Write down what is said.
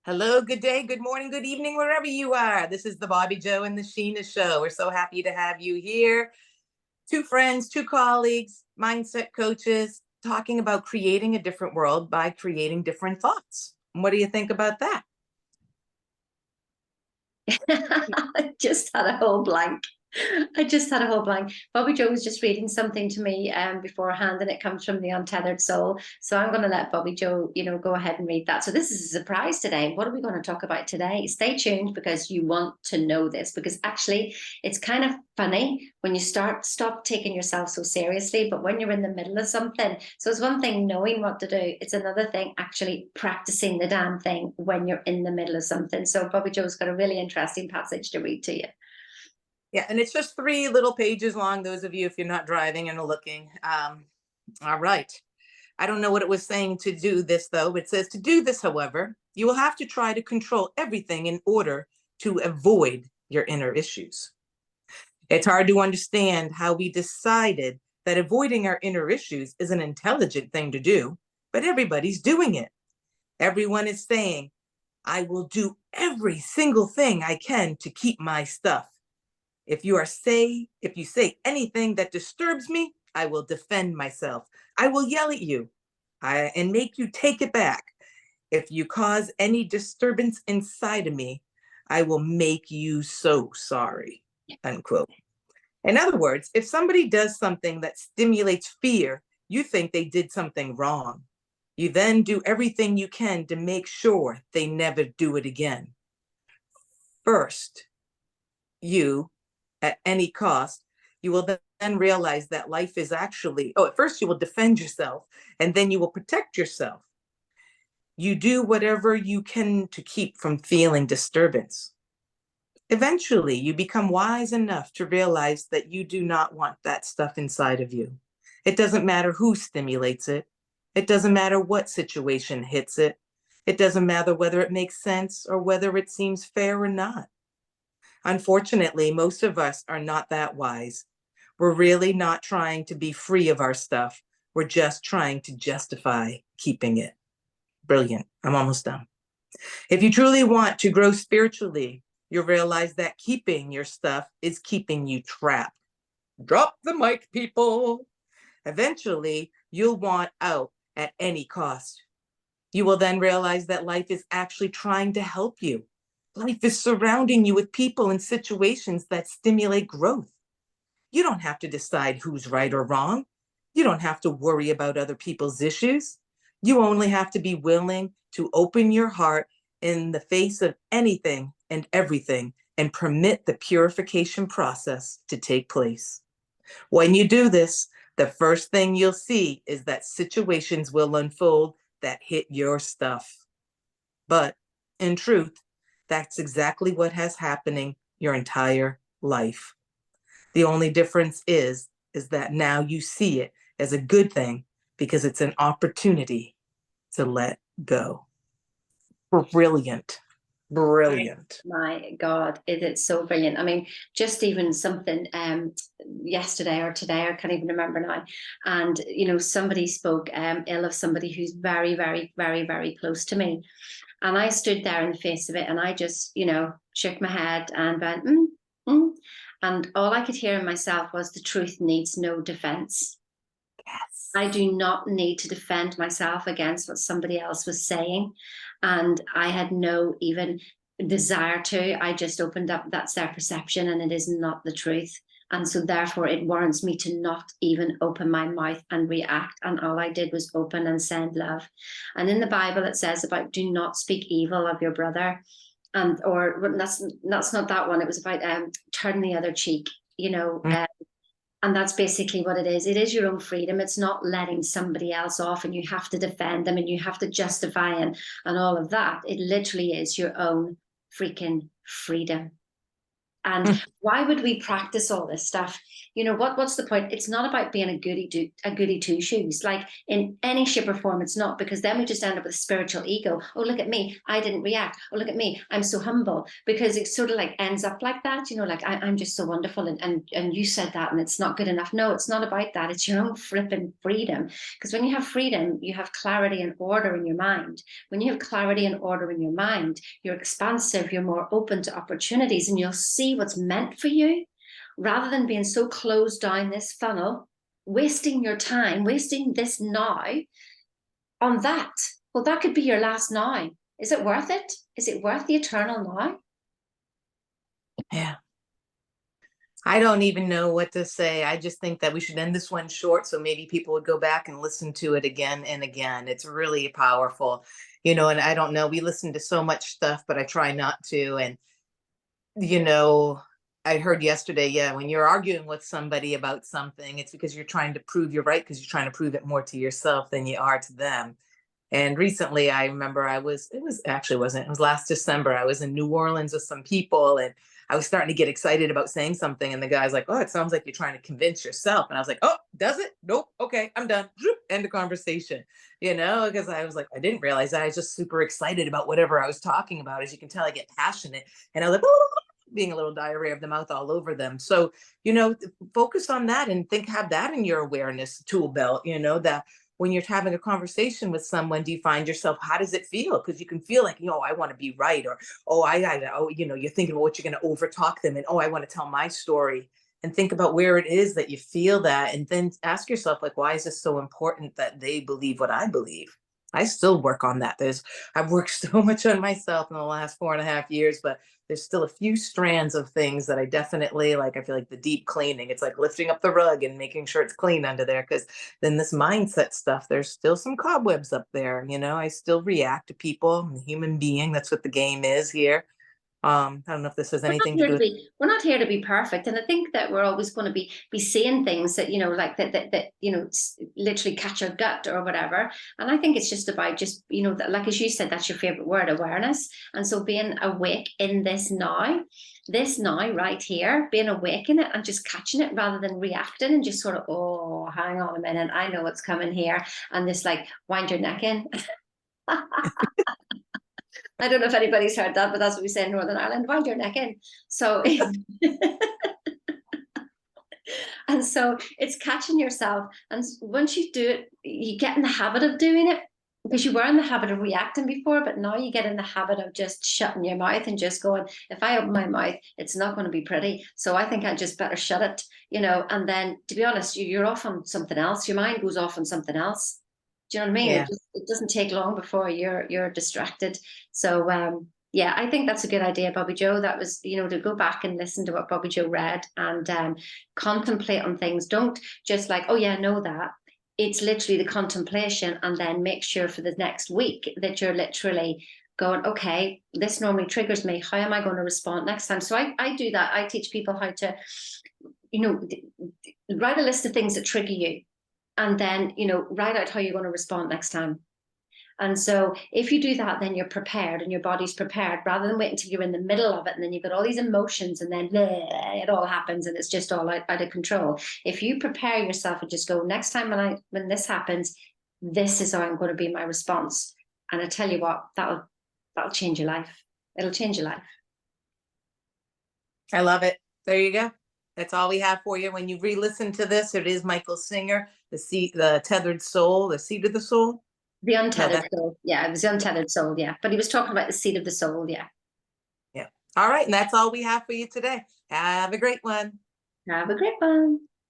Hello, good day, good morning, good evening, wherever you are. This is the Bobbi Jo and the Sheena show. We're so happy to have you here. Two friends, two colleagues, mindset coaches, talking about creating a different world by creating different thoughts. What do you think about that? I just had a whole blank. I just had a whole blank. Bobbi Jo was just reading something to me beforehand, and it comes from the Untethered Soul. So I'm going to let Bobbi Jo, go ahead and read that. So this is a surprise today. What are we going to talk about today? Stay tuned because you want to know this. Because actually, it's kind of funny when you stop taking yourself so seriously, but when you're in the middle of something. So it's one thing knowing what to do. It's another thing actually practicing the damn thing when you're in the middle of something. So Bobbi Jo's got a really interesting passage to read to you. Yeah, and it's just three little pages long, those of you if you're not driving and are looking. All right. I don't know what it was saying to do this, though. It says to do this, however, you will have to try to control everything in order to avoid your inner issues. It's hard to understand how we decided that avoiding our inner issues is an intelligent thing to do, but everybody's doing it. Everyone is saying, I will do every single thing I can to keep my stuff. If you say anything that disturbs me, I will defend myself. I will yell at you and make you take it back. If you cause any disturbance inside of me, I will make you so sorry, unquote. In other words, if somebody does something that stimulates fear, you think they did something wrong. You then do everything you can to make sure they never do it again. First, you, at any cost, you will then realize that life is actually, at first you will defend yourself and then you will protect yourself. You do whatever you can to keep from feeling disturbance. Eventually, you become wise enough to realize that you do not want that stuff inside of you. It doesn't matter who stimulates it. It doesn't matter what situation hits it. It doesn't matter whether it makes sense or whether it seems fair or not. Unfortunately, most of us are not that wise. We're really not trying to be free of our stuff. We're just trying to justify keeping it. Brilliant. I'm almost done. If you truly want to grow spiritually, you'll realize that keeping your stuff is keeping you trapped. Drop the mic, people. Eventually, you'll want out at any cost. You will then realize that life is actually trying to help you. Life is surrounding you with people and situations that stimulate growth. You don't have to decide who's right or wrong. You don't have to worry about other people's issues. You only have to be willing to open your heart in the face of anything and everything and permit the purification process to take place. When you do this, the first thing you'll see is that situations will unfold that hit your stuff. But in truth, that's exactly what has happening your entire life. The only difference is that now you see it as a good thing because it's an opportunity to let go. Brilliant. Brilliant. My God, it is so brilliant. I mean, just even something yesterday or today, I can't even remember now. And somebody spoke ill of somebody who's very, very, very, very close to me. And I stood there in the face of it and I just, shook my head and went, mm. And all I could hear in myself was the truth needs no defense. Yes. I do not need to defend myself against what somebody else was saying. And I had no even desire to. I just opened up, that's their perception, and it is not the truth. And so, therefore, it warrants me to not even open my mouth and react. And all I did was open and send love. And in the Bible, it says about do not speak evil of your brother. Or that's not that one. It was about turn the other cheek, and that's basically what it is. It is your own freedom. It's not letting somebody else off and you have to defend them and you have to justify and all of that. It literally is your own freaking freedom. And why would we practice all this stuff? What's the point? It's not about being a goody two shoes, like in any shape or form. It's not, because then we just end up with a spiritual ego. Oh, look at me, I didn't react. Oh, look at me, I'm so humble. Because it sort of like ends up like that, like I'm just so wonderful, and you said that, and it's not good enough. No, it's not about that. It's your own flipping freedom. Because when you have freedom, you have clarity and order in your mind. When you have clarity and order in your mind, you're expansive, you're more open to opportunities, and you'll see what's meant for you, rather than being so closed down this funnel, wasting your time, wasting this now on that. Well, that could be your last now. Is it worth it? Is it worth the eternal now? Yeah. I don't even know what to say. I just think that we should end this one short so maybe people would go back and listen to it again and again. It's really powerful, and I don't know, we listen to so much stuff, but I try not to. And, you know, I heard yesterday, yeah, when you're arguing with somebody about something, it's because you're trying to prove you're right, because you're trying to prove it more to yourself than you are to them. And recently, I remember it was last December. I was in New Orleans with some people, and I was starting to get excited about saying something. And the guy's like, "Oh, it sounds like you're trying to convince yourself." And I was like, "Oh, does it? Nope. Okay, I'm done." End of conversation, because I was like, I didn't realize that. I was just super excited about whatever I was talking about. As you can tell, I get passionate, and I was like, being a little diarrhea of the mouth all over them. So, focus on that and have that in your awareness tool belt, that when you're having a conversation with someone, do you find yourself, how does it feel? Because you can feel like, I want to be right, or, you're thinking about what you're going to overtalk them, and, I want to tell my story, and think about where it is that you feel that. And then ask yourself, like, why is this so important that they believe what I believe? I still work on that. I've worked so much on myself in the last 4.5 years, but there's still a few strands of things that I definitely like. I feel like the deep cleaning, it's like lifting up the rug and making sure it's clean under there. Cause then this mindset stuff, there's still some cobwebs up there. I still react to people. I'm a human being. That's what the game is here. I don't know if this has we're not anything to here do to with. be we're not here to be perfect, and I think that we're always going to be saying things that like that literally catch our gut or whatever. And I think it's just about just that, like as you said, that's your favorite word, awareness. And so being awake in this now right here, being awake in it and just catching it rather than reacting and just sort of, oh, hang on a minute, I know what's coming here, and this like wind your neck in. I don't know if anybody's heard that, but that's what we say in Northern Ireland, wind your neck in. So, and so it's catching yourself. And once you do it, you get in the habit of doing it, because you were in the habit of reacting before, but now you get in the habit of just shutting your mouth and just going, if I open my mouth, it's not going to be pretty. So I think I just better shut it, and then to be honest, you're off on something else. Your mind goes off on something else. Do you know what I mean? Yeah. It doesn't take long before you're distracted. So yeah, I think that's a good idea, Bobbi Jo. That was, to go back and listen to what Bobbi Jo read, and contemplate on things. Don't just like, oh yeah, I know that. It's literally the contemplation, and then make sure for the next week that you're literally going, okay, this normally triggers me. How am I going to respond next time? So I do that. I teach people how to, write a list of things that trigger you, and then write out how you're going to respond next time. And so if you do that, then you're prepared and your body's prepared, rather than wait until you're in the middle of it and then you've got all these emotions and then bleh, it all happens and it's just all out of control. If you prepare yourself and just go, next time when this happens, this is how I'm going to be my response. And I tell you what, that'll change your life. It'll change your life. I love it. There you go. That's all we have for you. When you re-listen to this, it is Michael Singer, the tethered soul, the seat of the soul. The No, untethered that's soul. Yeah, it was the untethered soul. Yeah. But he was talking about the seat of the soul. Yeah. yeah. All right. And that's all we have for you today. Have a great one. Have a great one.